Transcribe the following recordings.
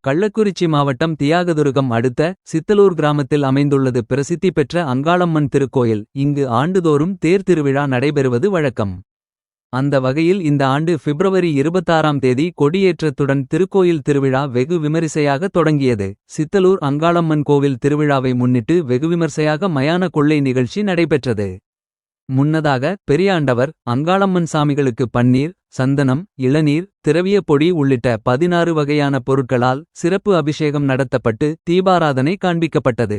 கள்ளக்குறிச்சி மாவட்டம் தியாகதுருகம் அடுத்த சித்தலூர் கிராமத்தில் அமைந்துள்ளது பிரசித்தி பெற்ற அங்காளம்மன் திருக்கோயில். இங்கு ஆண்டுதோறும் தேர் திருவிழா நடைபெறுவது வழக்கம். அந்த வகையில் இந்த ஆண்டு பிப்ரவரி 26ஆம் தேதி கொடியேற்றத்துடன் திருக்கோயில் திருவிழா வெகு விமரிசையாக தொடங்கியது. சித்தலூர் அங்காளம்மன் கோவில் திருவிழாவை முன்னிட்டு வெகுவிமர்சையாக மயான கொள்ளை நிகழ்ச்சி நடைபெற்றது. முன்னதாக பெரியாண்டவர் அங்காளம்மன் சாமிகளுக்கு பன்னீர், சந்தனம், இளநீர், திரவிய பொடி உள்ளிட்ட 16 வகையான பொருட்களால் சிறப்பு அபிஷேகம் நடத்தப்பட்டு தீபாராதனை காண்பிக்கப்பட்டது.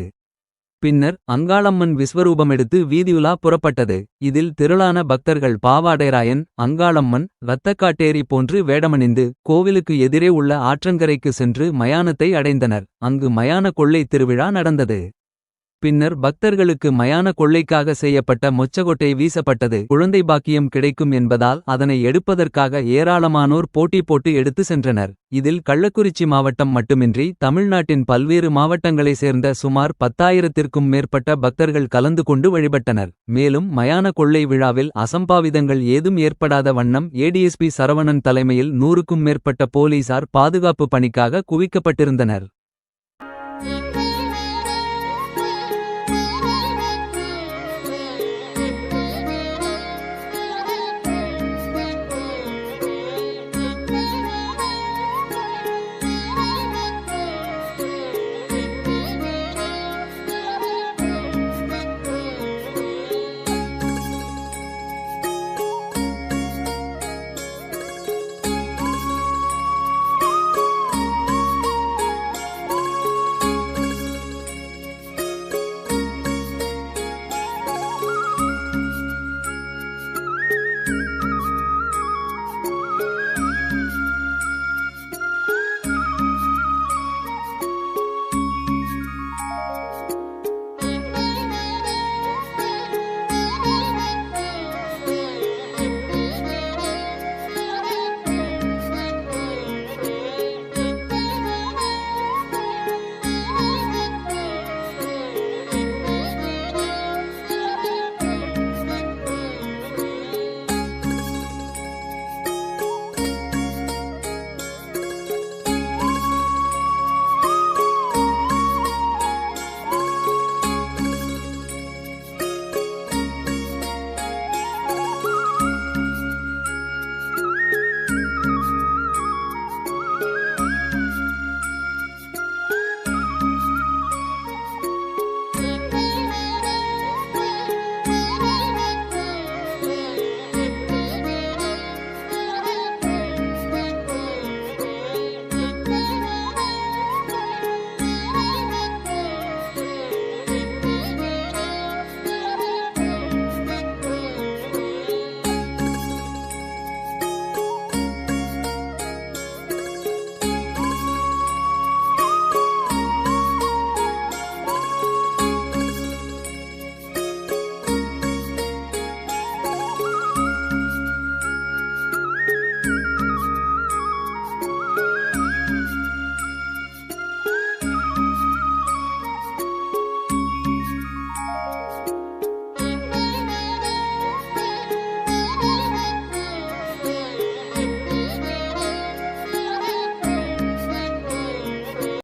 பின்னர் அங்காளம்மன் விஸ்வரூபமெடுத்து வீதியுலா புறப்பட்டது. இதில் திரளான பக்தர்கள் பாவாடைராயன், அங்காளம்மன், இரத்தக்காட்டேரி போன்று வேடமணிந்து கோவிலுக்கு எதிரே உள்ள ஆற்றங்கரைக்கு சென்று மயானத்தை அடைந்தனர். அங்கு மயான கொள்ளை திருவிழா நடந்தது. பின்னர் பக்தர்களுக்கு மயான கொள்ளைக்காக செய்யப்பட்ட மொச்சகொட்டை வீசப்பட்டது. குழந்தை பாக்கியம் கிடைக்கும் என்பதால் அதனை எடுப்பதற்காக ஏராளமானோர் போட்டி போட்டு எடுத்து சென்றனர். இதில் கள்ளக்குறிச்சி மாவட்டம் மட்டுமின்றி தமிழ்நாட்டின் பல்வேறு மாவட்டங்களைச் சேர்ந்த சுமார் 10,000த்திற்கும் மேற்பட்ட பக்தர்கள் கலந்து கொண்டு வழிபட்டனர். மேலும் மயான கொள்ளை விழாவில் அசம்பாவிதங்கள் ஏதும் ஏற்படாத வண்ணம் ஏடிஎஸ்பி சரவணன் தலைமையில் 100க்கும் மேற்பட்ட போலீசார் பாதுகாப்பு பணிக்காக குவிக்கப்பட்டிருந்தனர்.